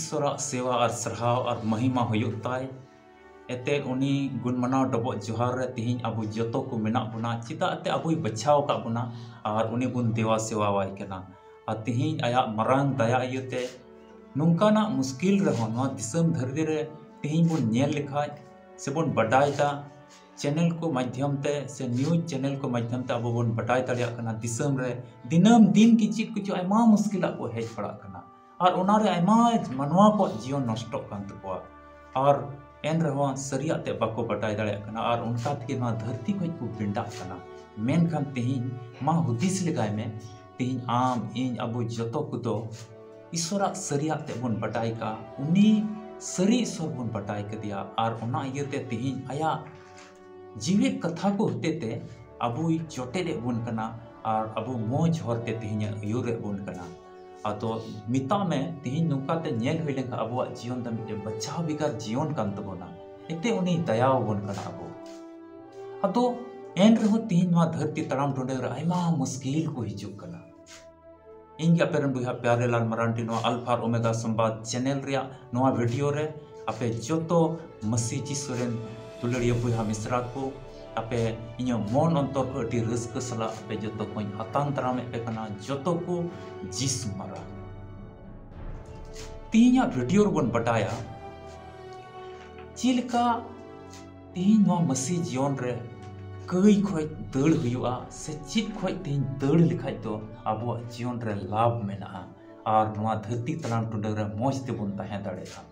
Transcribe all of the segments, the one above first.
ईश्वरा सेवा और सरहाव और महिमा हुयुक ताय एते उनी गुणमनाव डबो जोहार रे तिहिन अबु जतो को मेना बुना चिता अते अबुई बचाव का बुना और उनी बुन देवा सेवा वाय केना और तिहिन आया मरांग दया इयते नुंकाना मुश्किल रहो नवा दिसम धरती रे तिहिन बुन नेल लिखाय से बुन बडाय दा चैनल को माध्यम ते से न्यूज चैनल को माध्यम ते अबु बुन बडाय दाड़िया कना दिसम रे दिनम दिन की चीज कुछ आयमा मुश्किल को हेज पड़ा कना और उनारे आयमा मनवा को जीवन नष्ट कान तकवा और एन रहो सरिया ते बाको बडाय दाड़िया कना और उनका के मा धरती को को बिंडा कना मेन खान तिहिन मा हुदिस लगाय में तिहिन आम इन अबु जतो कुदो ईश्वरा सरिया ते बुन बडाय का उनी सरी ईश्वर बुन बडाय के दिया और उना इयते तिहिन आया जीवित कथा को होते ते अबु चोटे रे बुन कना और अबु मोज होरते तिहिन यूर रे बुन कना अतो मिता में तिहिन नुका ते नेल हुई लेका अबुआ जीवन दा मिटे बच्चा बिगार जीवन कान तबोना एते उनी दया बुन कना अबु अतो एन रहो तिहिन मा धरती तड़ाम टोंडे रे आयमा मुश्किल को हिजुक कना इंगे अपेरन बुहा प्यारे लाल मरांडी नो अल्फा और ओमेगा संवाद चैनल रिया नोआ वीडियो रे अपे जोतो मसी जिसुरेन दुलड़िया बुहा मिश्रा को अपे इन्यो मन अंतर को अति रस्क सला अपे जोतो को हतान तराम पे कना जोतो को जिस मरा तीन वीडियो बन बटाया चिलका तीन नो मसी जीवन रे कई खोय दड़ हुआ से चित खोय तीन दड़ लिखाय तो अबो जीवन रे लाभ मेना और नोआ धरती तलाम टुडे रे मोज ते बुन ताहे दाड़ेगा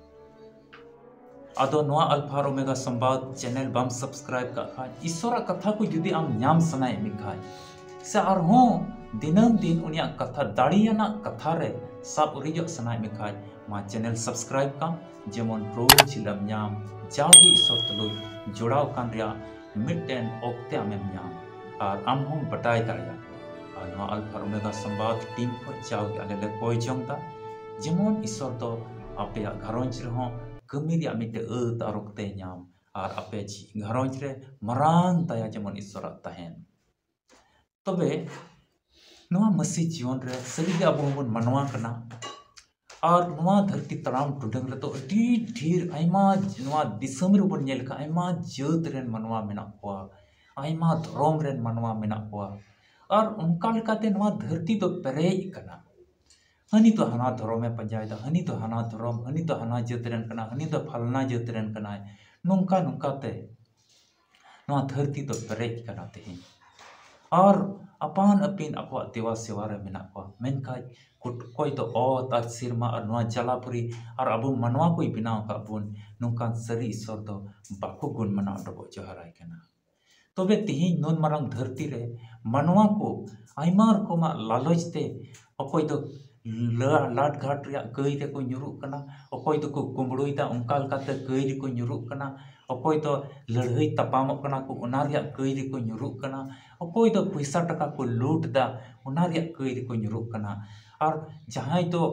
अदो नोआ अल्फा और ओमेगा संवाद चैनल बम सब्सक्राइब का खाय ईश्वरा कथा को जुदी आम न्याम सनाय मिखाय से आर हो दिनम दिन उनिया कथा दाड़ियाना कथा रे सब उरिजो सनाय मिखाय मा चैनल सब्सक्राइब का जेमन रोज लम न्याम जागी ईश्वर तलुय जोड़ाव कान रिया मिडटेन ओक्ते आमेम न्याम और आम हम बटाय दाड़िया और नोआ अल्फा और ओमेगा संवाद टीम को जागी आले ले कोय जोंदा जेमन ईश्वर तो आपे घरोंज रहो कमी दिया मिटे तारुकते न्याम और अपे घरोंज रे मरांग दया जेमन ईश्वरा तहेन तबे नोआ मसी जीवन रे सरी अबो बन मनवा कना और नोआ धरती तराम टुडंग रे तो अति ढेर आयमा नोआ दिसम रे बन नेल का आयमा जत रेन मनवा मेना कोआ आयमा धरम रेन मनवा मेना कोआ और उनका लेकाते नोआ धरती तो पेरेज कना हनी तो हना धर्म में पंजायदा हनी तो हना धर्म हनी तो हना जतरन कना हनी तो फलना जतरन कना नुंका नुंका ते नोआ धरती तो पेरेज कना तेहिन और अपान अपिन अपवा देवा सेवा रे मेना को मेनखाय कोई तो ओत और सिरमा और नोआ जलापुरी और अबु मनवा कोई बिनाव का बुन नुंका सरी ईश्वर दो बाको गुण मनाव डबो जोहराय कना तबे तेहिन नुन मारंग धरती रे मनवा को आयमा रकमा लालच ते अकोय तो लाट घाट कई रे को nyuruk कना अकोय तो को कुंबड़ोइदा उनका लकाते कई रे को nyuruk कना अकोय तो लड़ाई तपामक कना को उना रिया कई रे को nyuruk कना अकोय तो पैसा टका को लूट दा उना रिया कई रे को nyuruk कना और जहां तो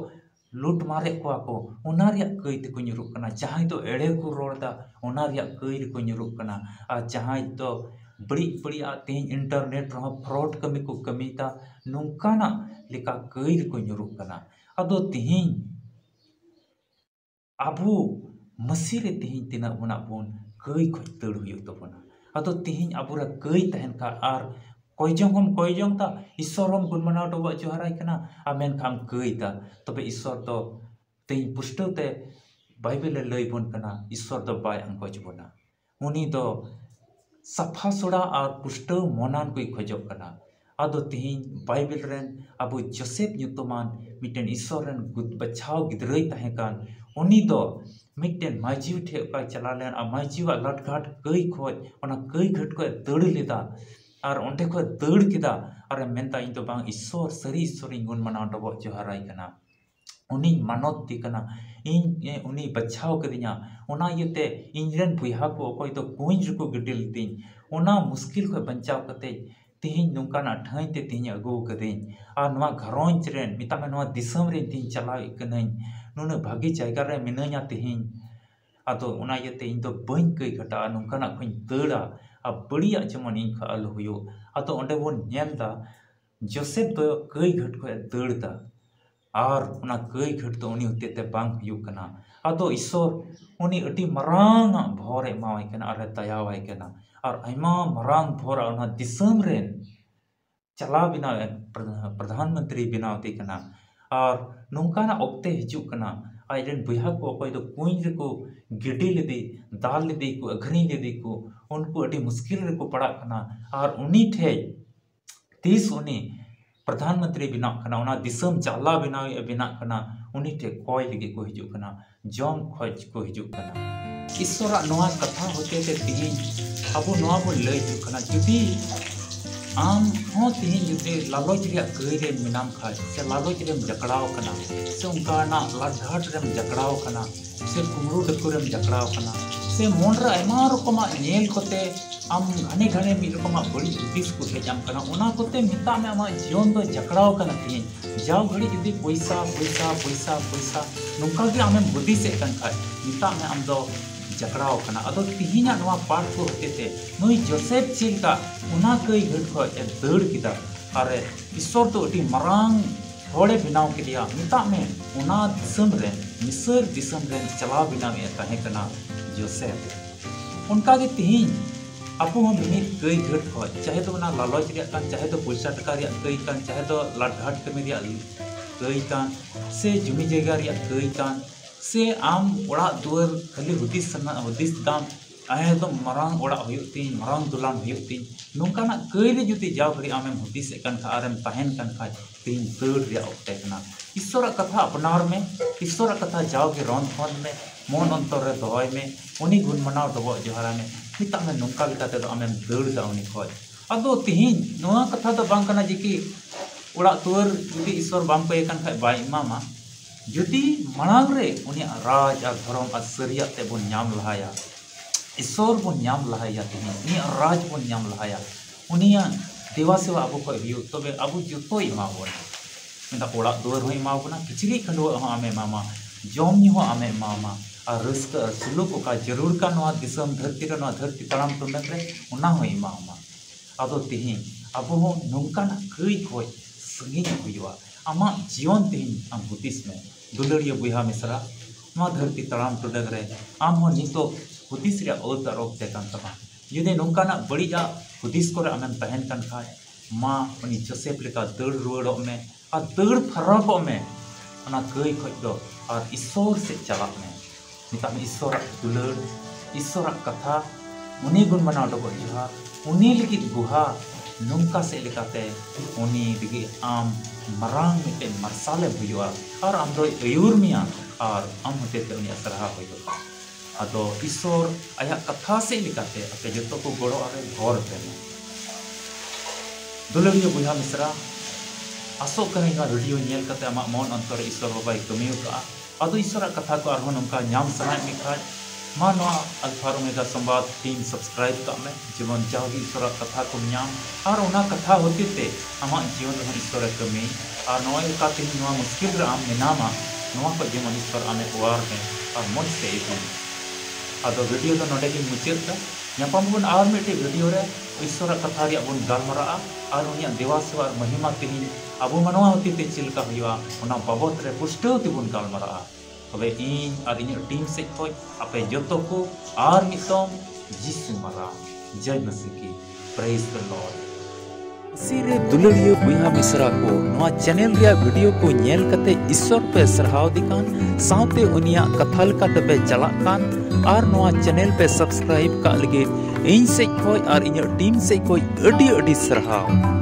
लूट मारे को उना रिया कई ते को nyuruk कना जहां तो एड़े को रोड़ दा उना रिया कई रे को nyuruk कना और जहां तो बड़ी बड़ी तेज इंटरनेट रहा फ्रॉड कमी को कमीता नुंकाना लिका कई को nyuruk कना अदो तिहिन अबु मसी रे तिहिन तिना बुना बुन कई खोज तड़ हुयो तबना अदो तिहिन अबुरा कई तहन का आर कोई जोंग ता ईश्वर हम गुण मनाव डबो जोहराय कना आमेन खाम कई ता तबे ईश्वर तो तिहिन पुष्टते बाइबल लई बुन कना ईश्वर तो बाय अंकोज बुना उनी तो सफा सुड़ा और पुष्टव मोनान कोई खोजो कना अदो तिहिन बाइबल रेन अबु जोसेफ नुतुमान मिटेन ईश्वर रेन बचाव गिदरई तहेकान उनी दो मिटेन माजीव ठे का चला लेन आ माजीव लटघाट कई खोज ओना कई घट को दड़ लेदा और ओंडे को दड़ किदा अरे मेनता इन तो बांग ईश्वर सरी ईश्वर गुण मनाव डबो जोहराय कना उनी मानत ती कना इन उनी बचाव कदिया ओना यते इंजरन बुहा को कोई तो कुंज को गडिल तीन ओना मुश्किल को बचाव कते तिहिन नुंकाना ठाई ते तिहिन अगो कदिन और नवा घरोंज रेन मिता में नवा दिसम रे तिहिन चलाव कनई नुने भागी जायगा रे मिनया तिहिन अतो ओना यते इन तो बइन कई घटा नुंकाना खोइन तड़ा आ बड़िया जेमन इन खा अल हुयो अतो ओंडे बोन नेलदा जोसेफ तो कई घट को दड़दा और उना कई घट तो उनी होते बांग हुयुग कना आदो ईश्वर उनी अटी मरांग भोर एमावाई कना और दयावाई कना और आयमा मरांग भोर उना दिसम रेन चला बिनाव प्रधानमंत्री बिनावती कना और नोंकाना ओक्ते हिजुग कना आइडेन बुहा को अकोय दो कुंज को गिडी लेदी दाल लेदी को अग्नि लेदी को उनको अटी मुश्किल रे को पड़ा कना और उनी ठे तीस उनी प्रधानमंत्री बिनाव कना उना दिसम चाला बिनाव बिना कना उनी ठे कोय लगे को हिजुग कना जम खोज को हिजुग कना ईश्वरा नोआ कथा होते ते तिही अबो नोआ बो लय हिजुग कना जुदी आम हो तिही जुदी लालोच रिया कई रे मिनाम खाय से लालोच रेम जकड़ाव कना से उनका लाढाट रेम जकड़ाव कना से कुमरू डकु रेम जकड़ाव कना से मोनरा आयमा रकमा नेल कोते आम घने घने मी रकमा बड़ी हुदिस को हेजाम कना उना कोते मिता में आमा जीवन दो जकड़ाव कना तिही जाव घड़ी जुदी पैसा पैसा पैसा पैसा नुका के आमे हुदिस एकन खाय मिता में आम दो जकड़ाव कना अदो तिहिना नवा पाठ को होते नई जोसेफ चिलका उना कई घट को दड़ किदा अरे ईश्वर तो अटी मरांग होड़े बिनाव के दिया मिता में उना दिसम रे मिसर दिसम रे चला बिनाव तहे कना जोसेफ उनका के तिहिन आपो हम मिनिट कई घट हो चाहे तो उना लालच रिया कान चाहे तो पैसा टका रिया कई कान चाहे तो लाडघाट कमी रिया कई कान से जमी जगह रिया कई कान से आम ओड़ा दुआर खाली हुदिस दाम आए तो मरांग ओड़ा तीन मरांग दुलान तीन नोंकाना कई रे जुदी जाव घड़ी आमेम हुदिस कन खा आरेम तहन कन खा तीन दड़ रे ओक्ते कना ईश्वर कथा अपनार में ईश्वर कथा जाव के रन खन में मन अंतर रे दहय में उनी गुण मनाव दबो जोहारा में मिता में नोंका लेकाते दो आमेम दड़ दा उनी खोज अदो तिहिन नोआ कथा दो बांग कना जे कि ओड़ा दुआर जुदी ईश्वर बाम पे कन खा बाय इमामा जुदी मनांग रे उनी राज और धर्म और सरिया ते बन नाम लहाया ईश्वर बन नाम लहाया तिनी उनी राज बन नाम लहाया उनिया देवा सेवा अबो को हियो तबे अबो जुतो इमा बन मिता ओड़ा दुआर हो इमा बना किचरी खंडो हो आमे मामा जम नि हो आमे मामा और रस्क सुलुक का जरूर का नवा दिसम धरती रे नवा धरती तड़ाम तुंदक रे उना हो इमा मा अदो तिही अबो हो नोंकाना कई खोज संगीत हुआ आमा जीवन तिही आम हुदिस में दुलड़िया बुहा मिसरा नवा धरती तड़ाम तुंदक रे आम हो नितो हुदिस रे ओत रोक ते कान तबा जुदे नोंकाना बड़ीजा हुदिस को आमेम तहन कान खाय मा उनी जोसेफ लेका दड़ रुवाड़ो में और दड़ फरको में अना कई खोज दो और ईश्वर से चला में निता में ईश्वर दुलड़ ईश्वर कथा उनी गुण मनाव दो जोहार उनी लिखित गुहा नोंका से लेकाते उनी दिगी आम मरांग मिटे मरसाले हुआ और आम दो अयूर मिया और आम होते ते उनी असरहा हुआ अदो ईश्वर आया कथा से लेकाते अपे जतो को गोड़ो आरे गौर पे दुलड़िया बुहा मिसरा आसो करेगा वीडियो नेल कते आमा मन अंतर ईश्वर बाबाई कमियो का अदो ईश्वर कथा को आरो नोंका नाम सनाय मिखाय मा नवा अल्फा ओमेगा संवाद टीम सब्सक्राइब का में जीवन जागी ईश्वर कथा को नाम और उना कथा होती ते आमा जीवन रे ईश्वर कमी और नवा का तीन नवा मुश्किल रे आम मेनामा नवा को जीवन ईश्वर आमे वार में और मन से इतन अदो वीडियो तो नोडे की मुचाद दा ᱧᱟᱯᱟᱢ ᱵᱚᱱ ᱟᱨ ᱢᱤᱫᱴᱮᱱ ᱵᱷᱤᱰᱤᱭᱳ ᱨᱮ ईश्वर कथा ᱨᱮᱭᱟᱜ ᱵᱚᱱ ᱜᱟᱞᱢᱟᱨᱟᱜᱼᱟ और उनिया देवा सेवा महिमा तेहिन अबो मनवा होती ते चिलका हुआ उना बाबत रे पुष्टव तिबुन गालमाराआ तबे इन और इन टीम से खोज आपे जतो को और नितम यीशु मरा जय मसीह की प्रेज द लॉर्ड सिरे दुलड़ियो बुहा मिसरा को नवा चैनल रिया वीडियो को नेल कते ईश्वर पे सरहाव दिकान साउते उनिया कथाल का तबे चला कान और नवा चैनल पे सब्सक्राइब का लगे इन से खोज और इन टीम से खोज अडी अडी सरहाव।